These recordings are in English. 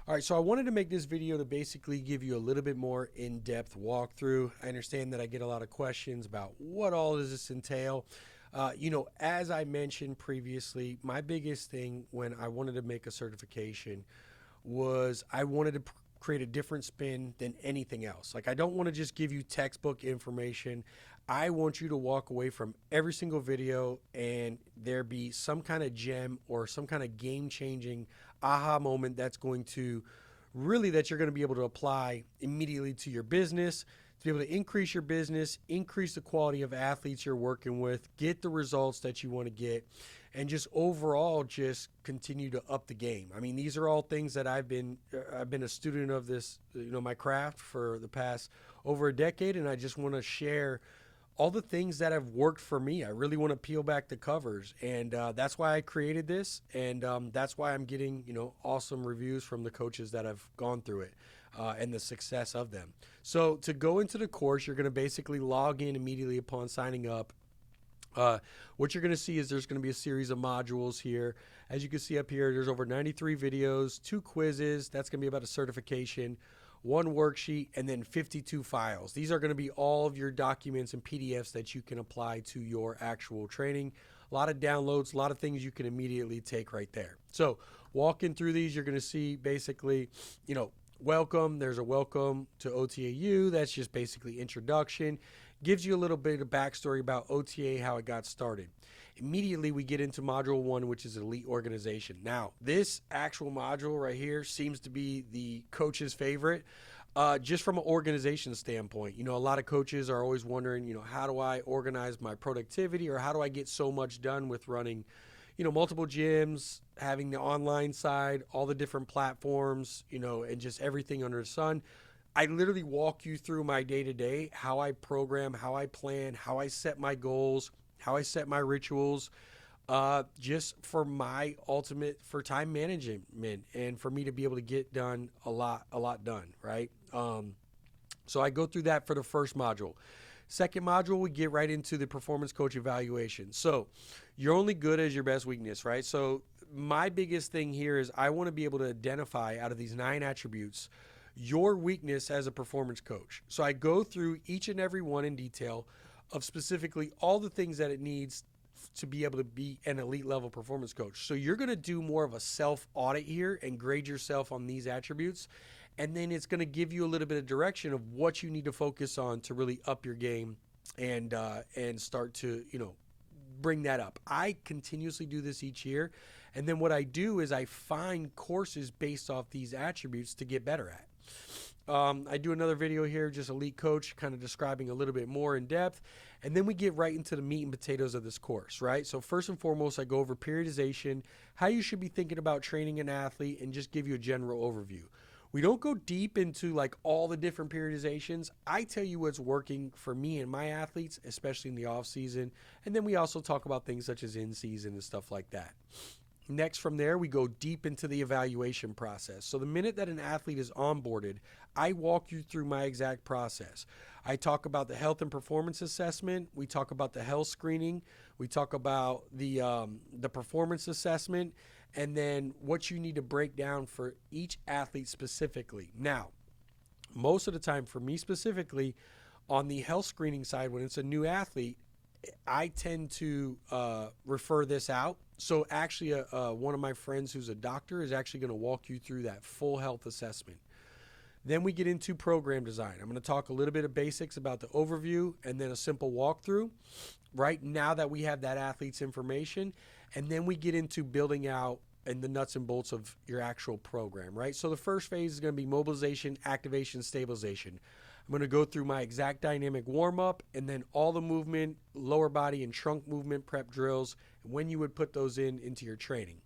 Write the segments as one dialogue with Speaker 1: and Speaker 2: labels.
Speaker 1: All right, so I wanted to make this video to basically give you a little bit more in-depth walkthrough. I understand that I get a lot of questions about what all does this entail. As I mentioned previously, my biggest thing when I wanted to make a certification was I wanted to create a different spin than anything else. Like, I don't want to just give you textbook information. I want you to walk away from every single video and there be some kind of gem or some kind of game-changing aha moment that's going to that you're going to be able to apply immediately to your business, to be able to increase your business, increase the quality of athletes you're working with, get the results that you want to get, and just overall just continue to up the game. I mean, these are all things that I've been a student of this, my craft for the past over a decade, and I just want to share all the things that have worked for me. I really want to peel back the covers, and that's why I created this, and that's why I'm getting awesome reviews from the coaches that have gone through it and the success of them. So to go into the course, you're going to basically log in immediately upon signing up. What you're going to see is there's going to be a series of modules here. As you can see up here, there's over 93 videos, 2 quizzes. That's going to be about a certification, 1 worksheet, and then 52 files. These are going to be all of your documents and PDFs that you can apply to your actual training. A lot of downloads, a lot of things you can immediately take right there. So walking through these, you're going to see basically, welcome. There's a welcome to OTA U. That's just basically introduction. Gives you a little bit of backstory about OTA, how it got started. Immediately, we get into module 1, which is elite organization. Now, this actual module right here seems to be the coach's favorite, just from an organization standpoint. A lot of coaches are always wondering, how do I organize my productivity, or how do I get so much done with running, multiple gyms, having the online side, all the different platforms, and just everything under the sun. I literally walk you through my day-to-day, how I program, how I plan, how I set my goals, how I set my rituals, just for my ultimate for time management and for me to be able to get done a lot done, right? So I go through that for the first module. Second module, we get right into the performance coach evaluation. So you're only good as your best weakness, right? So my biggest thing here is I want to be able to identify out of these 9 attributes your weakness as a performance coach. So I go through each and every one in detail of specifically all the things that it needs to be able to be an elite level performance coach. So you're going to do more of a self audit here and grade yourself on these attributes. And then it's going to give you a little bit of direction of what you need to focus on to really up your game and start to, bring that up. I continuously do this each year. And then what I do is I find courses based off these attributes to get better at. I do another video here, just elite coach, kind of describing a little bit more in depth. And then we get right into the meat and potatoes of this course, right? So first and foremost, I go over periodization, how you should be thinking about training an athlete, and just give you a general overview. We don't go deep into like all the different periodizations. I tell you what's working for me and my athletes, especially in the off season. And then we also talk about things such as in season and stuff like that. Next, from there, we go deep into the evaluation process. So the minute that an athlete is onboarded, I walk you through my exact process. I talk about the health and performance assessment. We talk about the health screening. We talk about the performance assessment, and then what you need to break down for each athlete specifically. Now, most of the time for me specifically, on the health screening side, when it's a new athlete, I tend to refer this out. So actually, one of my friends who's a doctor is actually going to walk you through that full health assessment. Then we get into program design. I'm going to talk a little bit of basics about the overview and then a simple walkthrough, right? Now that we have that athlete's information, and then we get into building out and the nuts and bolts of your actual program, right? So the first phase is going to be mobilization, activation, stabilization. I'm going to go through my exact dynamic warm-up and then all the movement, lower body and trunk movement prep drills, and when you would put those into your training.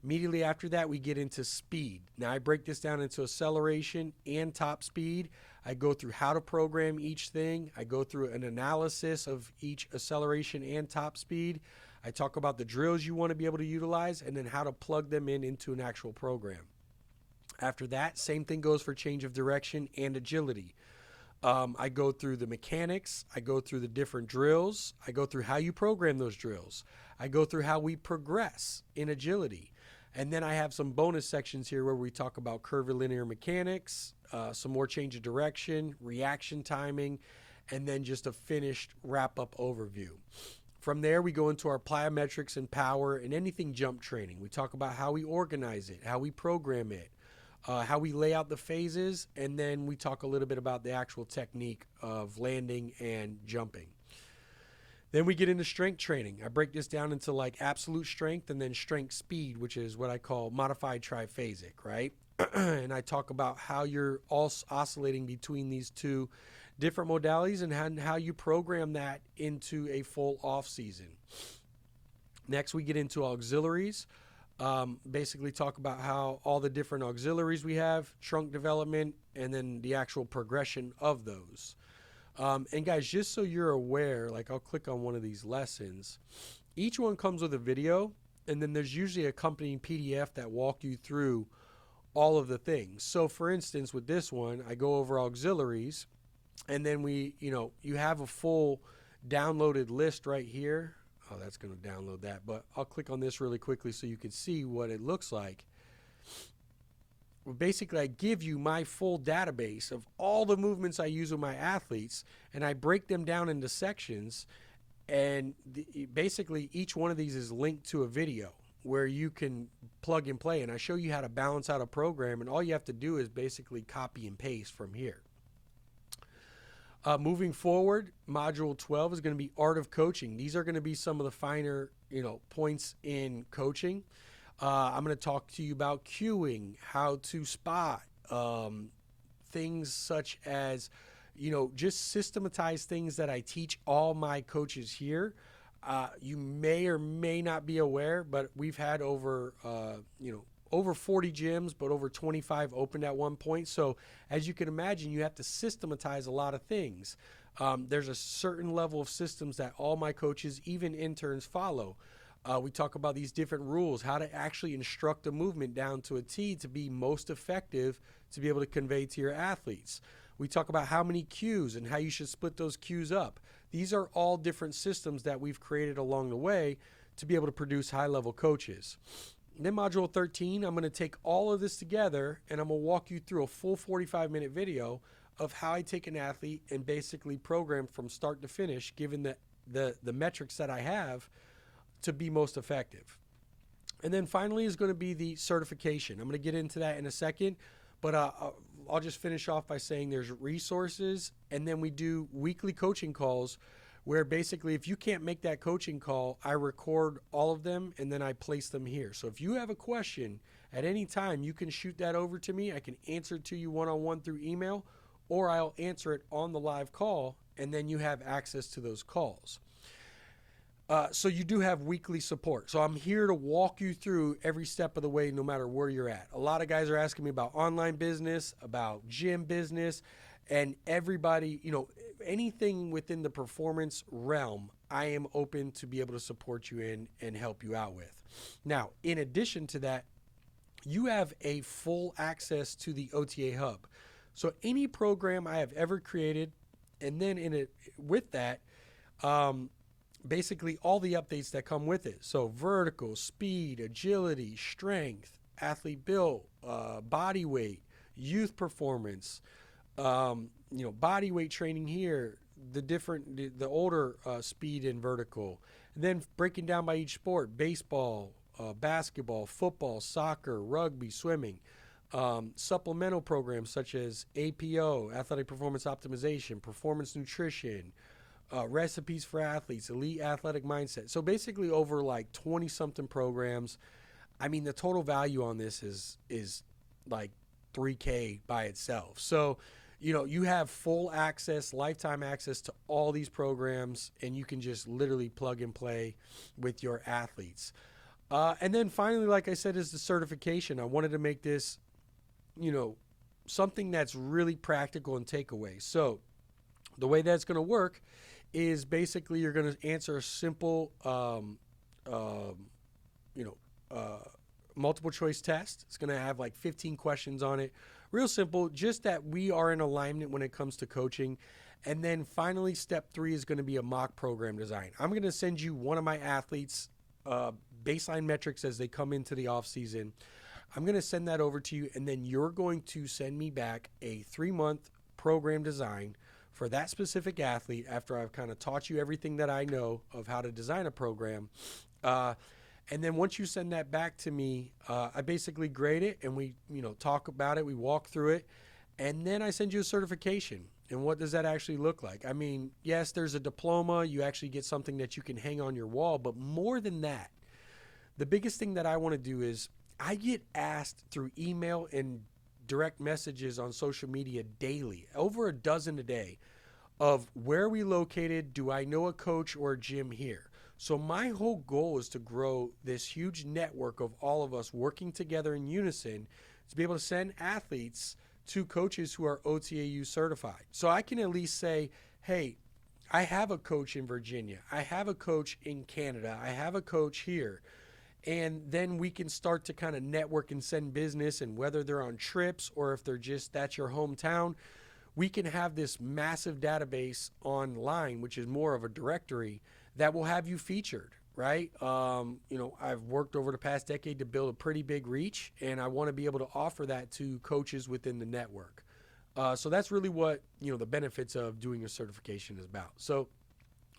Speaker 1: Immediately after that, we get into speed. Now, I break this down into acceleration and top speed. I go through how to program each thing. I go through an analysis of each acceleration and top speed. I talk about the drills you want to be able to utilize and then how to plug them into an actual program. After that, same thing goes for change of direction and agility. I go through the mechanics. I go through the different drills. I go through how you program those drills. I go through how we progress in agility. And then I have some bonus sections here where we talk about curvilinear mechanics, some more change of direction, reaction timing, and then just a finished wrap-up overview. From there, we go into our plyometrics and power and anything jump training. We talk about how we organize it, how we program it, how we lay out the phases, and then we talk a little bit about the actual technique of landing and jumping. Then we get into strength training. I break this down into like absolute strength and then strength speed, which is what I call modified triphasic, right? And I talk about how you're oscillating between these two different modalities and how you program that into a full off season. Next, we get into auxiliaries. Basically talk about how all the different auxiliaries we have, trunk development, and then the actual progression of those. And guys, just so you're aware, like I'll click on one of these lessons. Each one comes with a video, and then there's usually a accompanying PDF that walk you through all of the things. So for instance, with this one, I go over auxiliaries, and then you have a full downloaded list right here. Oh, that's going to download that, but I'll click on this really quickly so you can see what it looks like. Basically, I give you my full database of all the movements I use with my athletes, and I break them down into sections, and basically each one of these is linked to a video where you can plug and play, and I show you how to balance out a program, and all you have to do is basically copy and paste from here. Moving forward, Module 12 is going to be Art of Coaching. These are going to be some of the finer, points in coaching. I'm going to talk to you about cueing, how to spot, things such as, just systematize things that I teach all my coaches here. You may or may not be aware, but we've had over 40 gyms, but over 25 opened at one point. So as you can imagine, you have to systematize a lot of things. There's a certain level of systems that all my coaches, even interns, follow. We talk about these different rules, how to actually instruct a movement down to a T to be most effective to be able to convey to your athletes. We talk about how many cues and how you should split those cues up. These are all different systems that we've created along the way to be able to produce high-level coaches. And then Module 13, I'm going to take all of this together and I'm going to walk you through a full 45-minute video of how I take an athlete and basically program from start to finish, given the metrics that I have, to be most effective. And then finally is going to be the certification. I'm going to get into that in a second, but I'll just finish off by saying there's resources, and then we do weekly coaching calls where basically if you can't make that coaching call, I record all of them and then I place them here. So if you have a question at any time, you can shoot that over to me. I can answer it to you one-on-one through email, or I'll answer it on the live call, and then you have access to those calls. So you do have weekly support. So I'm here to walk you through every step of the way, no matter where you're at. A lot of guys are asking me about online business, about gym business, and everybody, anything within the performance realm, I am open to be able to support you in and help you out with. Now, in addition to that, you have a full access to the OTA Hub. So any program I have ever created, and then with that, basically all the updates that come with it. So vertical, speed, agility, strength, athlete build, body weight, youth performance, body weight training here, the older speed and vertical. And then breaking down by each sport: baseball, basketball, football, soccer, rugby, swimming. Supplemental programs such as APO, athletic performance optimization, performance nutrition, recipes for athletes, elite athletic mindset. So basically over like 20 something programs. I mean, the total value on this is like $3,000 by itself. So, you have full access, lifetime access to all these programs, and you can just literally plug and play with your athletes. And then finally, like I said, is the certification. I wanted to make this, something that's really practical and takeaway. So the way that's going to work is basically you're going to answer a simple, multiple choice test. It's going to have like 15 questions on it. Real simple, just that we are in alignment when it comes to coaching. And then finally, step 3 is going to be a mock program design. I'm going to send you one of my athletes baseline metrics as they come into the off season. I'm going to send that over to you, and then you're going to send me back a 3-month program design for that specific athlete after I've kind of taught you everything that I know of how to design a program. And then once you send that back to me, I basically grade it, and we talk about it, we walk through it, and then I send you a certification. And what does that actually look like? I mean, yes, there's a diploma. You actually get something that you can hang on your wall. But more than that, the biggest thing that I want to do is I get asked through email and direct messages on social media daily, over a dozen a day, of where are we located? Do I know a coach or a gym here? So my whole goal is to grow this huge network of all of us working together in unison to be able to send athletes to coaches who are OTA U certified. So I can at least say, hey, I have a coach in Virginia. I have a coach in Canada. I have a coach here. And then we can start to kind of network and send business, and whether they're on trips or if they're just, that's your hometown, we can have this massive database online, which is more of a directory that will have you featured, right? I've worked over the past decade to build a pretty big reach, and I want to be able to offer that to coaches within the network. So that's really what, the benefits of doing a certification is about. So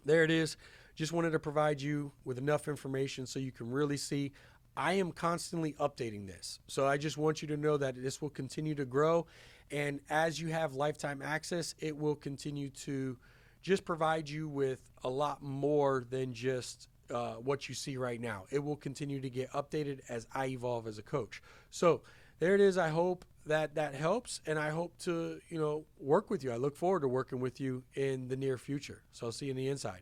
Speaker 1: there it is. Just wanted to provide you with enough information so you can really see. I am constantly updating this. So I just want you to know that this will continue to grow. And as you have lifetime access, it will continue to just provide you with a lot more than just what you see right now. It will continue to get updated as I evolve as a coach. So there it is. I hope that helps, and I hope to work with you. I look forward to working with you in the near future. So I'll see you on the inside.